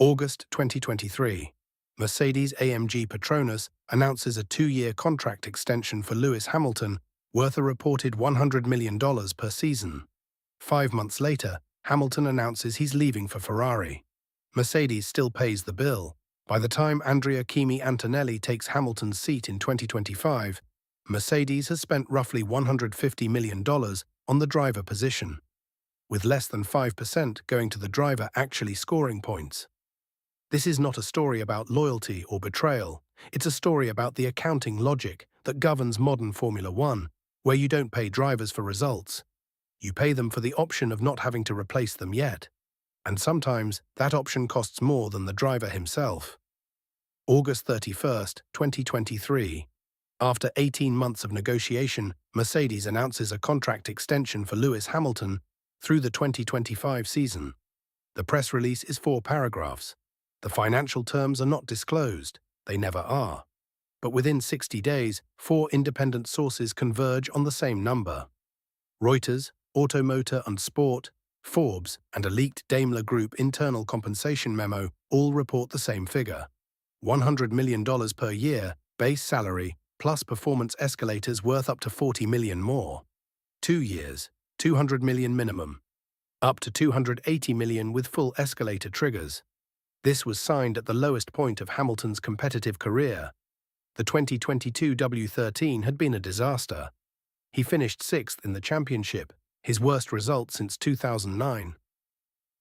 August 2023. Mercedes-AMG Petronas announces a 2-year contract extension for Lewis Hamilton, worth a reported $100 million per season. 5 months later, Hamilton announces he's leaving for Ferrari. Mercedes still pays the bill. By the time Andrea Kimi Antonelli takes Hamilton's seat in 2025, Mercedes has spent roughly $150 million on the driver position, with less than 5% going to the driver actually scoring points. This is not a story about loyalty or betrayal. It's a story about the accounting logic that governs modern Formula One, where you don't pay drivers for results. You pay them for the option of not having to replace them yet. And sometimes that option costs more than the driver himself. August 31st, 2023. After 18 months of negotiation, Mercedes announces a contract extension for Lewis Hamilton through the 2025 season. The press release is 4 paragraphs. The financial terms are not disclosed. They never are. But within 60 days, 4 independent sources converge on the same number. Reuters, Automotor and Sport, Forbes, and a leaked Daimler Group internal compensation memo all report the same figure. $100 million per year, base salary, plus performance escalators worth up to $40 million more. 2 years, $200 million minimum. Up to $280 million with full escalator triggers. This was signed at the lowest point of Hamilton's competitive career. The 2022 W13 had been a disaster. He finished 6th in the championship, his worst result since 2009.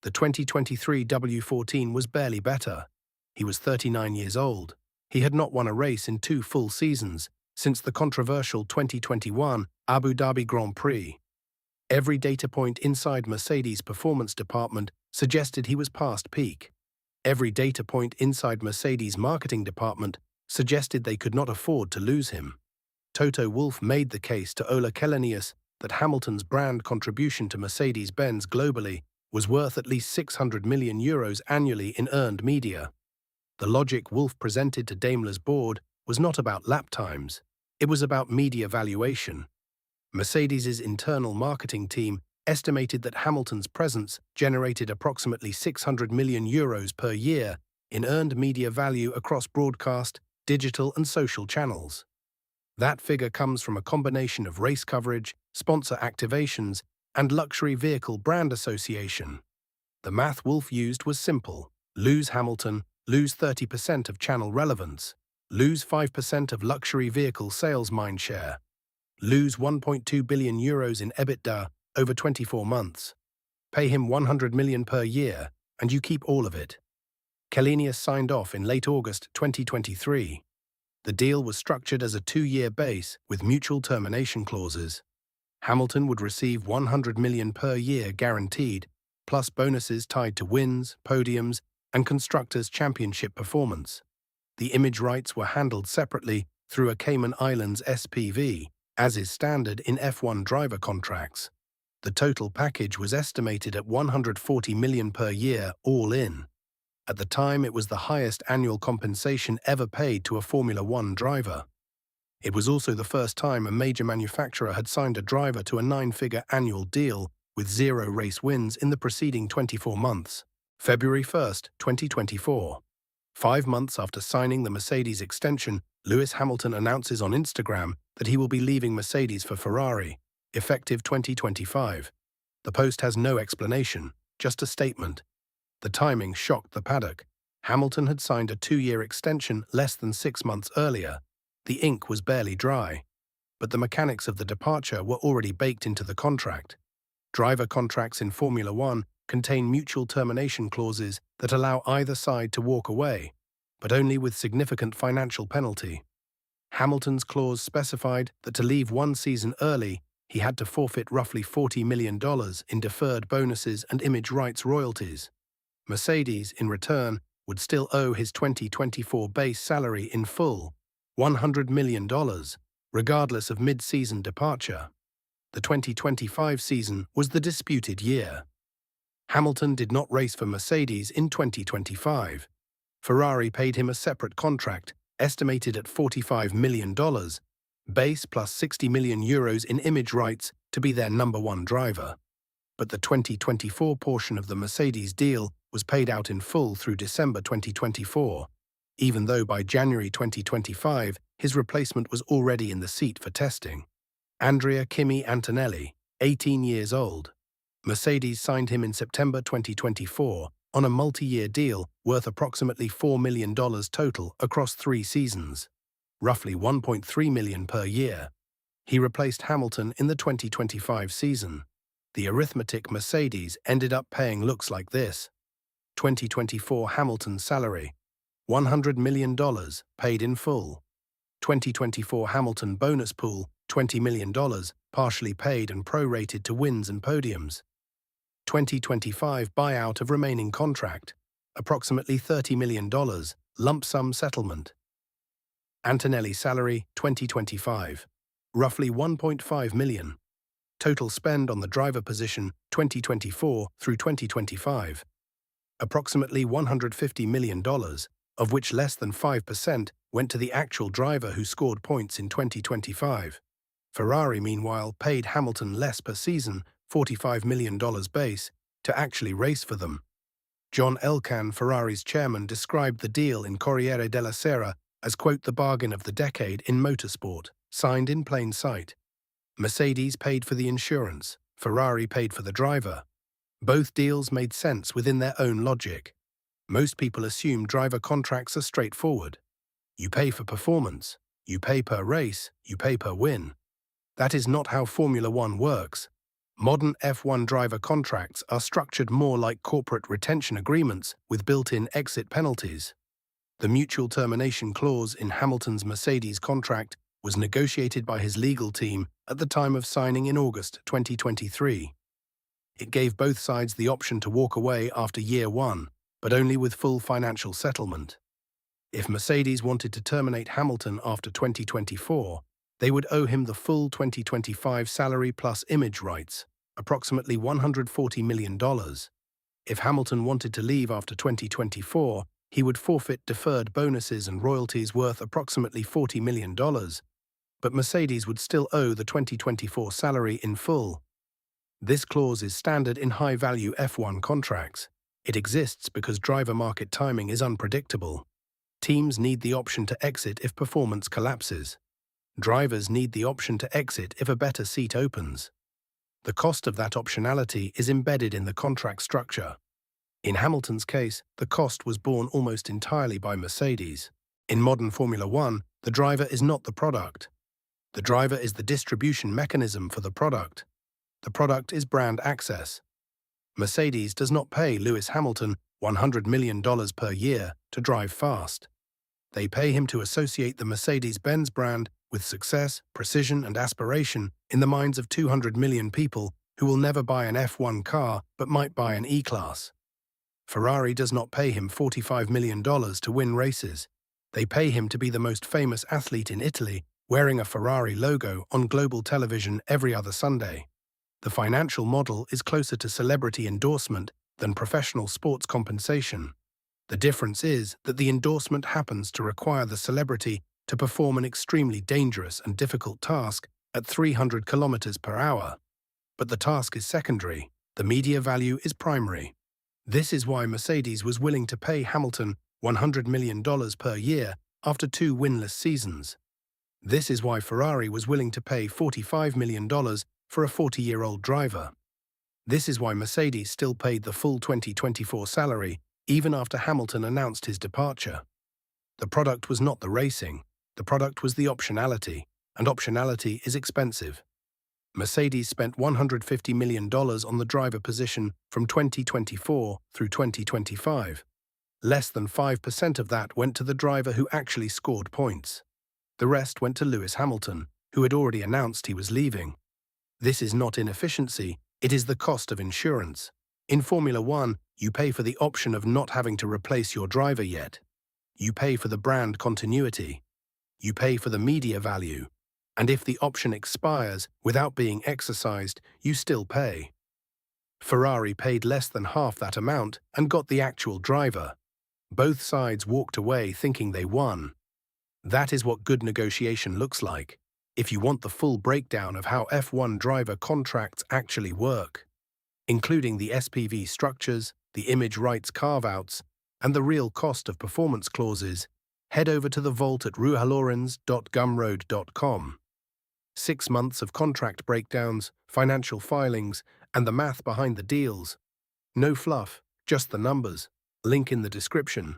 The 2023 W14 was barely better. He was 39 years old. He had not won a race in 2 full seasons since the controversial 2021 Abu Dhabi Grand Prix. Every data point inside Mercedes' performance department suggested he was past peak. Every data point inside Mercedes' marketing department suggested they could not afford to lose him. Toto Wolff made the case to Ola Källenius that Hamilton's brand contribution to Mercedes-Benz globally was worth at least €600 million annually in earned media. The logic Wolff presented to Daimler's board was not about lap times. It was about media valuation. Mercedes' internal marketing team estimated that Hamilton's presence generated approximately €600 million per year in earned media value across broadcast, digital and social channels. That figure comes from a combination of race coverage, sponsor activations, and luxury vehicle brand association. The math Wolff used was simple. Lose Hamilton, lose 30% of channel relevance, lose 5% of luxury vehicle sales mindshare, lose €1.2 billion in EBITDA over 24 months. Pay him $100 million per year, and you keep all of it. Källenius signed off in late August 2023. The deal was structured as a 2-year base with mutual termination clauses. Hamilton would receive $100 million per year guaranteed, plus bonuses tied to wins, podiums, and Constructors' Championship performance. The image rights were handled separately through a Cayman Islands SPV, as is standard in F1 driver contracts. The total package was estimated at $140 million per year, all in. At the time, it was the highest annual compensation ever paid to a Formula One driver. It was also the first time a major manufacturer had signed a driver to a 9-figure annual deal with 0 race wins in the preceding 24 months. February 1, 2024. 5 months after signing the Mercedes extension, Lewis Hamilton announces on Instagram that he will be leaving Mercedes for Ferrari, effective 2025. The post has no explanation, just a statement. The timing shocked the paddock. Hamilton had signed a 2-year extension less than 6 months earlier. The ink was barely dry. But the mechanics of the departure were already baked into the contract. Driver contracts in Formula One contain mutual termination clauses that allow either side to walk away, but only with significant financial penalty. Hamilton's clause specified that to leave 1 season early, he had to forfeit roughly $40 million in deferred bonuses and image rights royalties. Mercedes, in return, would still owe his 2024 base salary in full, $100 million, regardless of mid-season departure. The 2025 season was the disputed year. Hamilton did not race for Mercedes in 2025. Ferrari paid him a separate contract, estimated at $45 million, base plus €60 million in image rights to be their #1 driver. But the 2024 portion of the Mercedes deal was paid out in full through December 2024, even though by January 2025 his replacement was already in the seat for testing. Andrea Kimi Antonelli, 18 years old. Mercedes signed him in September 2024 on a multi-year deal worth approximately $4 million total across 3 seasons, roughly $1.3 million per year. He replaced Hamilton in the 2025 season. The arithmetic Mercedes ended up paying looks like this. 2024 Hamilton salary, $100 million, paid in full. 2024 Hamilton bonus pool, $20 million, partially paid and prorated to wins and podiums. 2025 buyout of remaining contract, approximately $30 million, lump sum settlement. Antonelli salary, 2025, roughly $1.5 million. Total spend on the driver position, 2024 through 2025. Approximately $150 million, of which less than 5% went to the actual driver who scored points in 2025. Ferrari, meanwhile, paid Hamilton less per season, $45 million base, to actually race for them. John Elkann, Ferrari's chairman, described the deal in Corriere della Sera as, quote, the bargain of the decade in motorsport, signed in plain sight. Mercedes paid for the insurance, Ferrari paid for the driver. Both deals made sense within their own logic. Most people assume driver contracts are straightforward. You pay for performance, you pay per race, you pay per win. That is not how Formula One works. Modern F1 driver contracts are structured more like corporate retention agreements with built-in exit penalties. The mutual termination clause in Hamilton's Mercedes contract was negotiated by his legal team at the time of signing in August 2023. It gave both sides the option to walk away after year 1, but only with full financial settlement. If Mercedes wanted to terminate Hamilton after 2024, they would owe him the full 2025 salary plus image rights, approximately $140 million. If Hamilton wanted to leave after 2024, he would forfeit deferred bonuses and royalties worth approximately $40 million, but Mercedes would still owe the 2024 salary in full. This clause is standard in high-value F1 contracts. It exists because driver market timing is unpredictable. Teams need the option to exit if performance collapses. Drivers need the option to exit if a better seat opens. The cost of that optionality is embedded in the contract structure. In Hamilton's case, the cost was borne almost entirely by Mercedes. In modern Formula One, the driver is not the product. The driver is the distribution mechanism for the product. The product is brand access. Mercedes does not pay Lewis Hamilton $100 million per year to drive fast. They pay him to associate the Mercedes-Benz brand with success, precision, and aspiration in the minds of 200 million people who will never buy an F1 car but might buy an E-Class. Ferrari does not pay him $45 million to win races. They pay him to be the most famous athlete in Italy, wearing a Ferrari logo on global television every other Sunday. The financial model is closer to celebrity endorsement than professional sports compensation. The difference is that the endorsement happens to require the celebrity to perform an extremely dangerous and difficult task at 300 kilometers per hour. But the task is secondary. The media value is primary. This is why Mercedes was willing to pay Hamilton $100 million per year after 2 winless seasons. This is why Ferrari was willing to pay $45 million for a 40-year-old driver. This is why Mercedes still paid the full 2024 salary even after Hamilton announced his departure. The product was not the racing. The product was the optionality, and optionality is expensive. Mercedes spent $150 million on the driver position from 2024 through 2025. Less than 5% of that went to the driver who actually scored points. The rest went to Lewis Hamilton, who had already announced he was leaving. This is not inefficiency, it is the cost of insurance. In Formula One, you pay for the option of not having to replace your driver yet. You pay for the brand continuity. You pay for the media value. And if the option expires without being exercised, you still pay. Ferrari paid less than half that amount and got the actual driver. Both sides walked away thinking they won. That is what good negotiation looks like, if you want the full breakdown of how F1 driver contracts actually work, including the SPV structures, the image rights carve-outs, and the real cost of performance clauses, head over to the vault at ruhallorenz.gumroad.com. 6 months of contract breakdowns, financial filings, and the math behind the deals. No fluff, just the numbers. Link in the description.